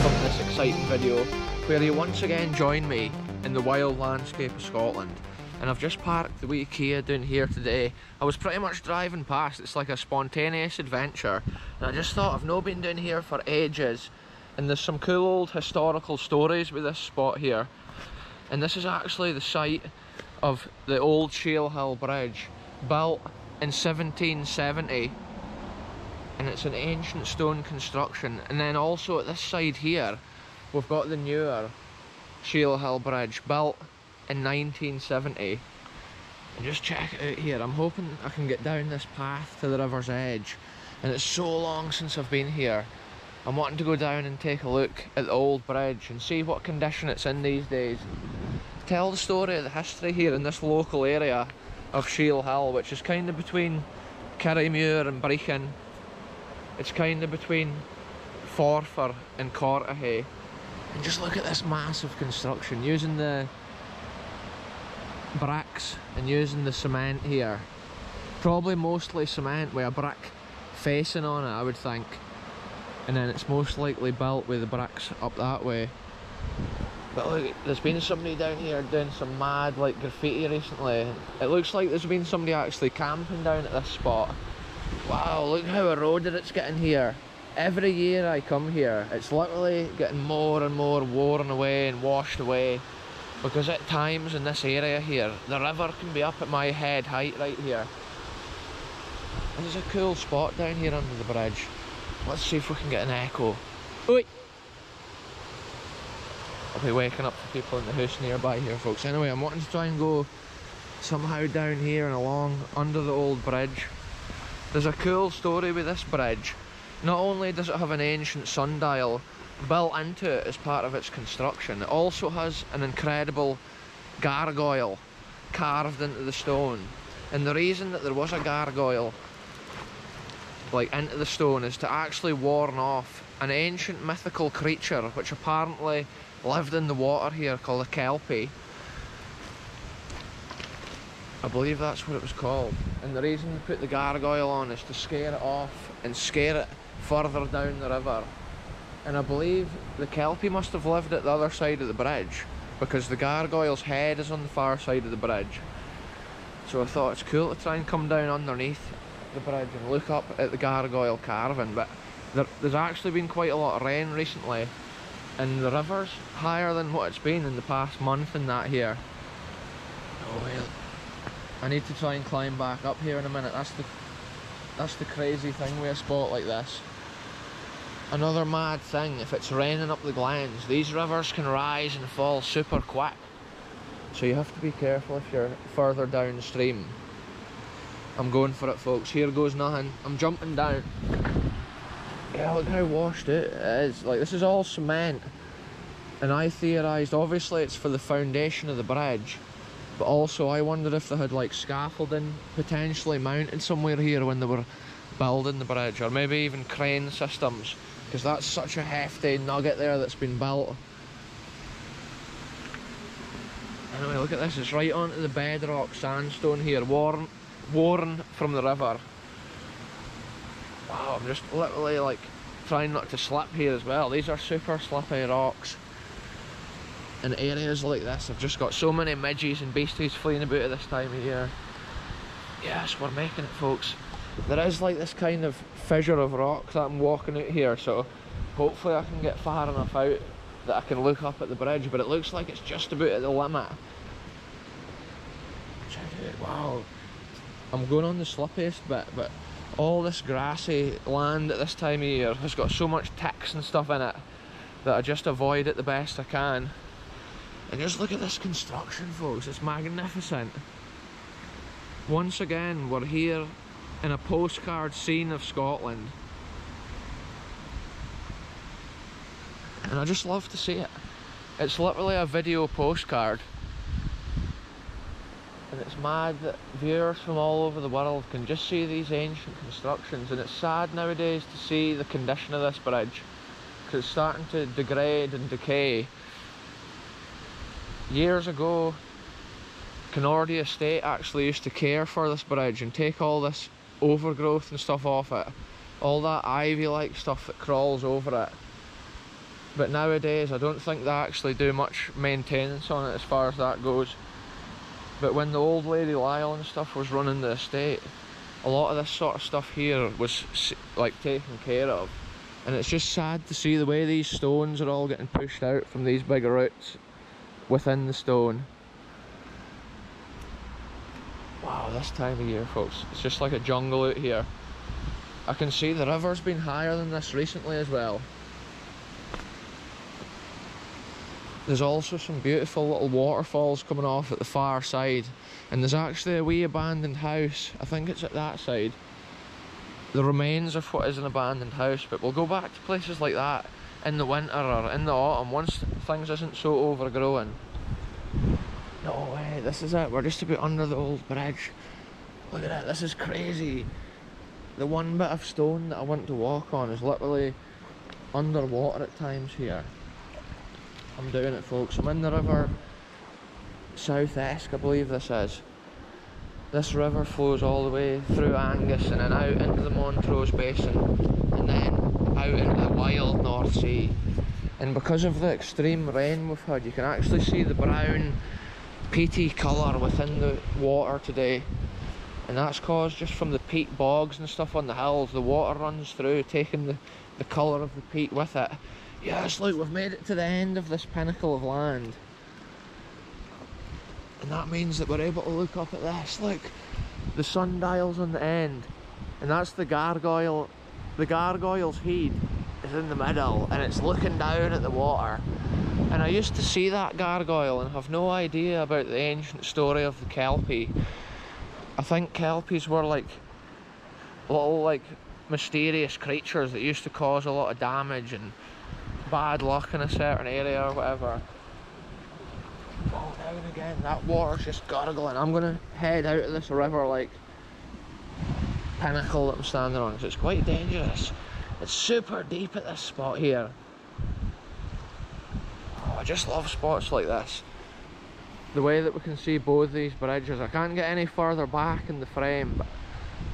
welcome to this exciting video where you once again join me in the wild landscape of Scotland. And I've just parked the wee Kia down here today. I was pretty much driving past, it's like a spontaneous adventure, and I just thought I've not been down here for ages, and there's some cool old historical stories with this spot here. And this is actually the site of the old Sheilhill Bridge, built in 1770, and it's an ancient stone construction. And then also at this side here we've got the newer Sheilhill Bridge, built in 1970. And just check it out here, I'm hoping I can get down this path to the river's edge, and it's so long since I've been here. I'm wanting to go down and take a look at the old bridge and see what condition it's in these days. Tell the story of the history here in this local area of Sheilhill, which is kind of between Kirriemuir and Brechin. It's kind of between Forfar and Cortahay. And just look at this massive construction, using the bricks and using the cement here. Probably mostly cement with a brick facing on it, I would think. And then it's most likely built with the bricks up that way. But look, there's been somebody down here doing some mad like graffiti recently. It looks like there's been somebody actually camping down at this spot. Wow, look how eroded it's getting here. Every year I come here, it's literally getting more and more worn away and washed away. Because at times in this area here, the river can be up at my head height right here. There's a cool spot down here under the bridge. Let's see if we can get an echo. Oi! I'll be waking up the people in the house nearby here, folks. Anyway, I'm wanting to try and go somehow down here and along under the old bridge. There's a cool story with this bridge. Not only does it have an ancient sundial built into it as part of its construction, it also has an incredible gargoyle carved into the stone. And the reason that there was a gargoyle like into the stone is to actually warn off an ancient mythical creature which apparently lived in the water here, called a kelpie. I believe that's what it was called. And the reason they put the gargoyle on is to scare it off and scare it further down the river. And I believe the kelpie must have lived at the other side of the bridge, because the gargoyle's head is on the far side of the bridge. So I thought it's cool to try and come down underneath the bridge and look up at the gargoyle carving. But there's actually been quite a lot of rain recently, and the river's higher than what it's been in the past month and that here. Oh well, I need to try and climb back up here in a minute. That's the crazy thing with a spot like this. Another mad thing, if it's raining up the glens, these rivers can rise and fall super quick. So you have to be careful if you're further downstream. I'm going for it, folks. Here goes nothing. I'm jumping down. Yeah, look how washed it is. Like, this is all cement. And I theorised, obviously it's for the foundation of the bridge, but also I wondered if they had like scaffolding potentially mounted somewhere here when they were building the bridge, or maybe even crane systems, because that's such a hefty nugget there that's been built. Anyway, look at this, it's right onto the bedrock sandstone here, worn from the river. Wow, I'm just literally like trying not to slip here as well. These are super slippy rocks. In areas like this, I've just got so many midges and beasties fleeing about at this time of year. Yes, we're making it, folks. There is like this kind of fissure of rock that I'm walking out here, so hopefully I can get far enough out that I can look up at the bridge, but it looks like it's just about at the limit. Check it out, wow. I'm going on the slippiest bit, but all this grassy land at this time of year has got so much ticks and stuff in it that I just avoid it the best I can. And just look at this construction, folks, it's magnificent. Once again, we're here in a postcard scene of Scotland. And I just love to see it. It's literally a video postcard. And it's mad that viewers from all over the world can just see these ancient constructions, and it's sad nowadays to see the condition of this bridge, because it's starting to degrade and decay. Years ago, Kinnordy Estate actually used to care for this bridge and take all this overgrowth and stuff off it, all that ivy like stuff that crawls over it. but nowadays I don't think they actually do much maintenance on it as far as that goes. But when the old lady Lyle and stuff was running the estate, a lot of this sort of stuff here was like taken care of, and it's just sad to see the way these stones are all getting pushed out from these big roots within the stone. Wow, this time of year, folks, it's just like a jungle out here. I can see the river's been higher than this recently as well. There's also some beautiful little waterfalls coming off at the far side, and there's actually a wee abandoned house. I think it's at that side. The remains of what is an abandoned house, but we'll go back to places like that in the winter or in the autumn once things isn't so overgrown. No way, this is it. We're just about under the old bridge. Look at it, this is crazy. The one bit of stone that I want to walk on is literally underwater at times here. I'm doing it, folks. I'm in the river South Esk, I believe this is. This river flows all the way through Angus and then out into the Montrose Basin and then out into the wild North Sea. And because of the extreme rain we've had, you can actually see the brown peaty colour within the water today. And that's caused just from the peat bogs and stuff on the hills. The water runs through, taking the colour of the peat with it. Yes, look, we've made it to the end of this pinnacle of land. And that means that we're able to look up at this. Look, the sundial's on the end. And that's the gargoyle. The gargoyle's head is in the middle and it's looking down at the water. And I used to see that gargoyle and have no idea about the ancient story of the Kelpie. I think Kelpies were like little like mysterious creatures that used to cause a lot of damage and bad luck in a certain area or whatever. Oh, now and again that water's just gurgling. I'm gonna head out of this river like pinnacle that I'm standing on because it's quite dangerous. It's super deep at this spot here. Oh, I just love spots like this. The way that we can see both these bridges. I can't get any further back in the frame, but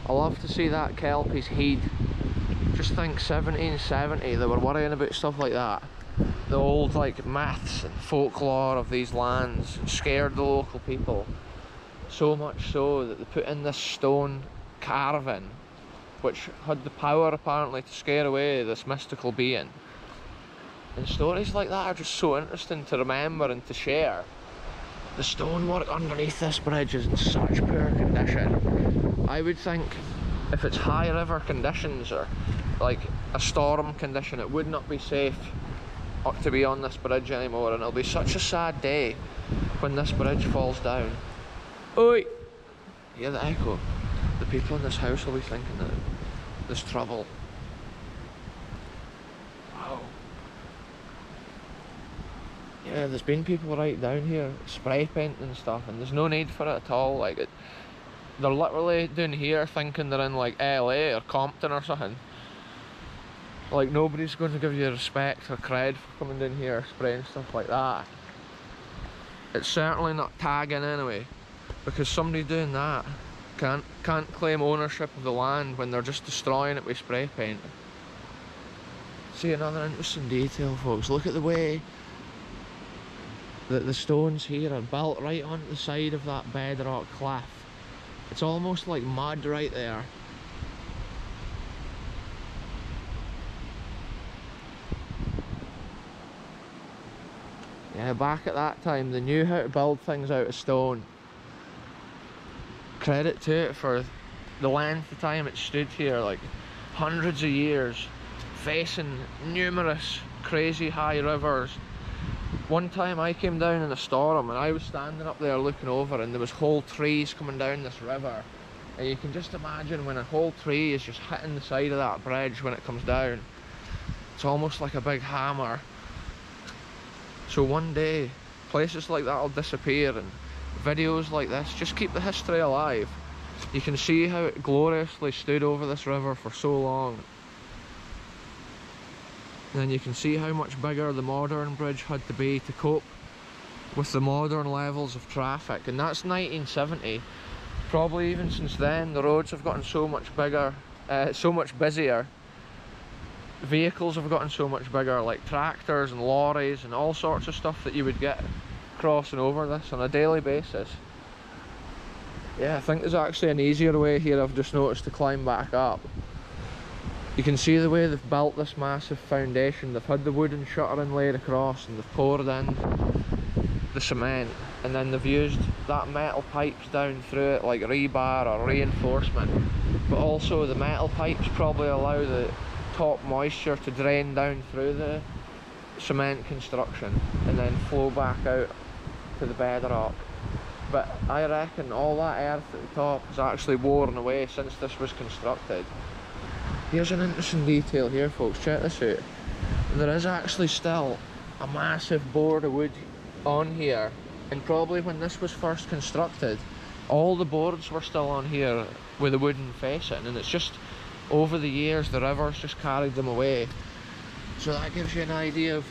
I love to see that Kelpie's head. Just think 1770, they were worrying about stuff like that. The old like myths and folklore of these lands scared the local people. So much so that they put in this stone carving which had the power apparently to scare away this mystical being. And stories like that are just so interesting to remember and to share. The stonework underneath this bridge is in such poor condition. I would think if it's high river conditions or like a storm condition, it would not be safe to be on this bridge anymore, and it'll be such a sad day when this bridge falls down. Oi! Hear the echo? The people in this house will be thinking that there's trouble. Wow. Yeah, there's been people right down here spray painting and stuff, and there's no need for it at all. Like they're literally down here thinking they're in like LA or Compton or something. Like nobody's going to give you respect or cred for coming down here spraying stuff like that. It's certainly not tagging anyway, because somebody doing that can't claim ownership of the land when they're just destroying it with spray paint. See, another interesting detail, folks. Look at the way that the stones here are built right onto the side of that bedrock cliff. It's almost like mud right there. Yeah, back at that time they knew how to build things out of stone. Credit to it for the length of time it stood here, like hundreds of years, facing numerous crazy high rivers. One time I came down in a storm and I was standing up there looking over, and there was whole trees coming down this river, and you can just imagine when a whole tree is just hitting the side of that bridge when it comes down. It's almost like a big hammer. So one day places like that will disappear, and videos like this just keep the history alive. You can see how it gloriously stood over this river for so long. And then you can see how much bigger the modern bridge had to be to cope with the modern levels of traffic. And that's 1970. Probably even since then the roads have gotten so much bigger, so much busier. vehicles have gotten so much bigger, like tractors and lorries and all sorts of stuff that you would get crossing over this on a daily basis. Yeah, I think there's actually an easier way here, I've just noticed, to climb back up. You can see the way they've built this massive foundation. They've had the wooden shuttering laid across and they've poured in the cement, and then they've used that metal pipes down through it like rebar or reinforcement. But also the metal pipes probably allow the top moisture to drain down through the cement construction and then flow back out to the bedrock. But I reckon all that earth at the top has actually worn away since this was constructed. Here's an interesting detail here, folks, check this out. There is actually still a massive board of wood on here, and probably when this was first constructed, all the boards were still on here with a wooden facing, and it's just over the years the river's just carried them away. So that gives you an idea of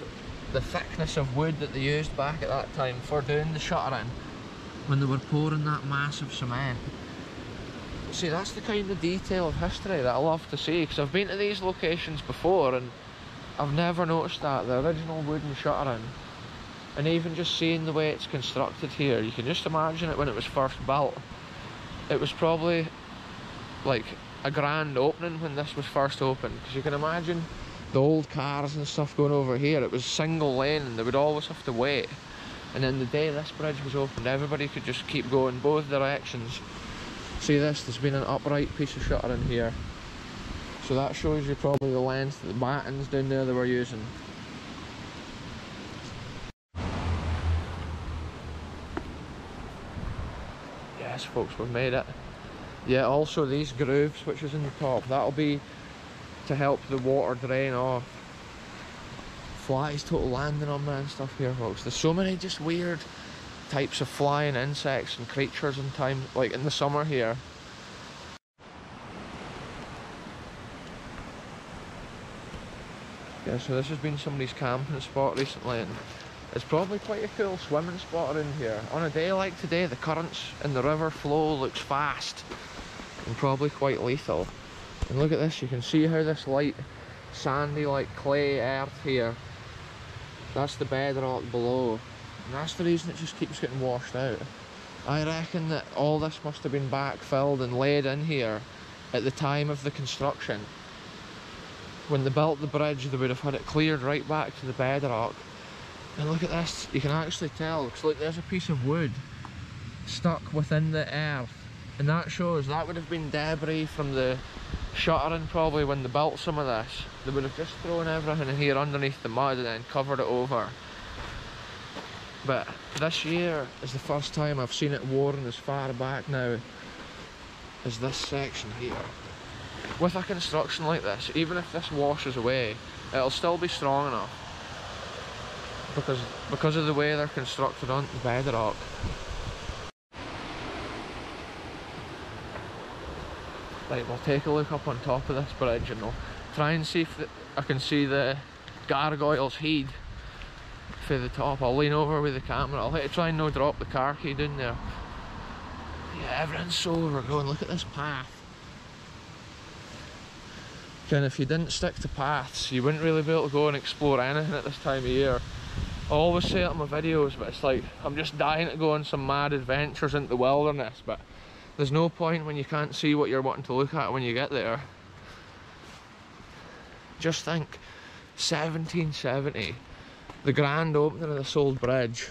the thickness of wood that they used back at that time for doing the shuttering when they were pouring that massive cement. See, that's the kind of detail of history that I love to see, because I've been to these locations before and I've never noticed that, the original wooden shuttering. And even just seeing the way it's constructed here, you can just imagine it when it was first built. It was probably like a grand opening when this was first opened, because you can imagine the old cars and stuff going over here. It was single lane and they would always have to wait. And then the day this bridge was opened, everybody could just keep going both directions. See this, there's been an upright piece of shuttering here. So that shows you probably the length of the battens down there they were using. Yes folks, we've made it. Yeah, also these grooves which is in the top, that'll be to help the water drain off. Flies total landing on me and stuff here, folks. There's so many just weird types of flying insects and creatures in time, like in the summer here. Yeah, so this has been somebody's camping spot recently, and it's probably quite a cool swimming spot around here. On a day like today, the currents in the river flow looks fast and probably quite lethal. And look at this, you can see how this light sandy like clay earth here, that's the bedrock below. And that's the reason it just keeps getting washed out. I reckon that all this must have been backfilled and laid in here at the time of the construction. When they built the bridge, they would have had it cleared right back to the bedrock. And look at this, you can actually tell, looks like there's a piece of wood stuck within the earth. And that shows that would have been debris from the shuttering probably when they built some of this. They would have just thrown everything in here underneath the mud and then covered it over. But this year is the first time I've seen it worn as far back now as this section here. With a construction like this, even if this washes away, it'll still be strong enough because of the way they're constructed onto the bedrock. Right, we'll take a look up on top of this bridge and we'll try and see if I can see the gargoyle's head for the top. I'll lean over with the camera. I'll try and no drop the car key down there. Yeah, everything's so overgrown. Look at this path. And if you didn't stick to paths, you wouldn't really be able to go and explore anything at this time of year. I always say it in my videos, but it's like I'm just dying to go on some mad adventures into the wilderness, but there's no point when you can't see what you're wanting to look at when you get there. Just think, 1770, the grand opening of this old bridge,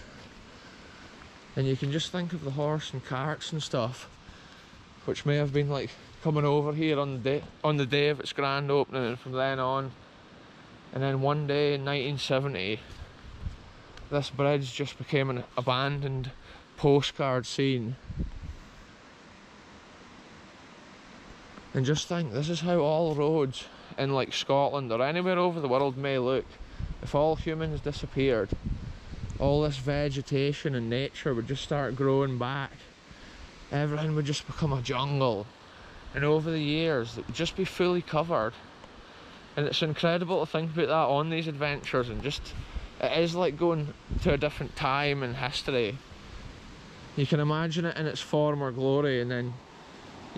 and you can just think of the horse and carts and stuff which may have been like coming over here on the day of its grand opening, and from then on. And then one day in 1970, this bridge just became an abandoned postcard scene. And just think, this is how all roads in like Scotland or anywhere over the world may look if all humans disappeared. All this vegetation and nature would just start growing back. Everything would just become a jungle. And over the years, it would just be fully covered. And it's incredible to think about that on these adventures, and just, it is like going to a different time in history. You can imagine it in its former glory, and then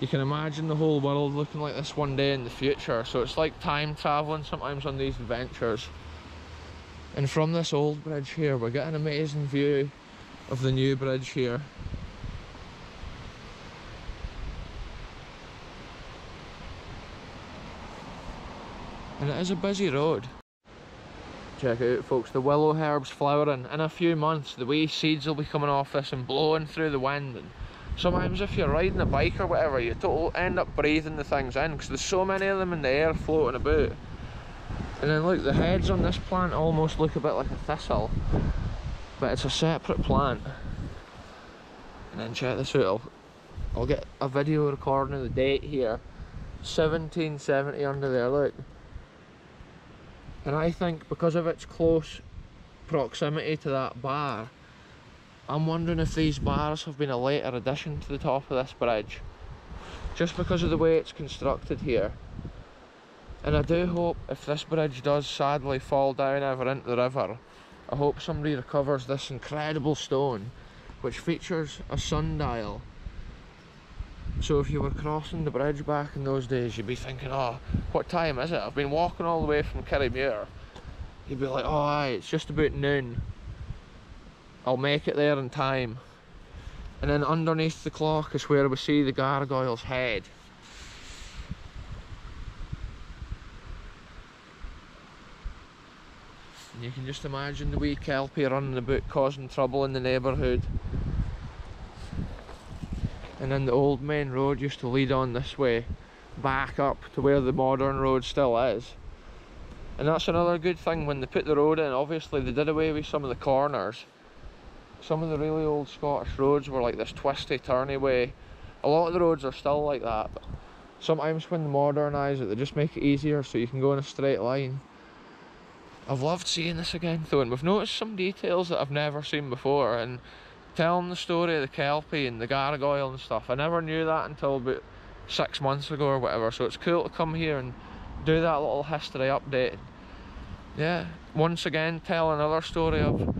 You can imagine the whole world looking like this one day in the future, so it's like time travelling sometimes on these adventures. And from this old bridge here, we get an amazing view of the new bridge here. And it is a busy road. Check it out, folks, the willow herb's flowering. In a few months the wee seeds will be coming off this and blowing through the wind, and sometimes if you're riding a bike or whatever, you end up breathing the things in because there's so many of them in the air floating about. And then look, the heads on this plant almost look a bit like a thistle, but it's a separate plant. And then check this out, I'll get a video recording of the date here, 1770 under there, look. And I think because of its close proximity to that bar, I'm wondering if these bars have been a later addition to the top of this bridge, just because of the way it's constructed here. And I do hope, if this bridge does sadly fall down ever into the river, I hope somebody recovers this incredible stone, which features a sundial. So if you were crossing the bridge back in those days, you'd be thinking, oh, what time is it? I've been walking all the way from Kirriemuir. You'd be like, oh aye, it's just about noon. I'll make it there in time. And then underneath the clock is where we see the gargoyle's head. And you can just imagine the wee kelpie running about causing trouble in the neighbourhood. And then the old main road used to lead on this way, back up to where the modern road still is. And that's another good thing, when they put the road in, obviously they did away with some of the corners. Some of the really old Scottish roads were like this twisty, turny way. A lot of the roads are still like that, but sometimes when they modernise it, they just make it easier so you can go in a straight line. I've loved seeing this again though, and we've noticed some details that I've never seen before, and telling the story of the kelpie and the gargoyle and stuff, I never knew that until about 6 months ago or whatever, so it's cool to come here and do that little history update. Yeah, once again tell another story of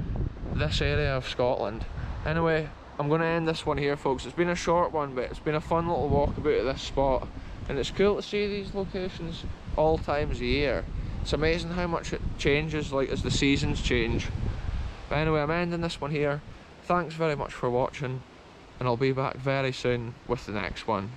this area of Scotland. Anyway, I'm going to end this one here, folks. It's been a short one, but it's been a fun little walkabout of this spot, and it's cool to see these locations all times of year. It's amazing how much it changes, like, as the seasons change. But anyway, I'm ending this one here. Thanks very much for watching, and I'll be back very soon with the next one.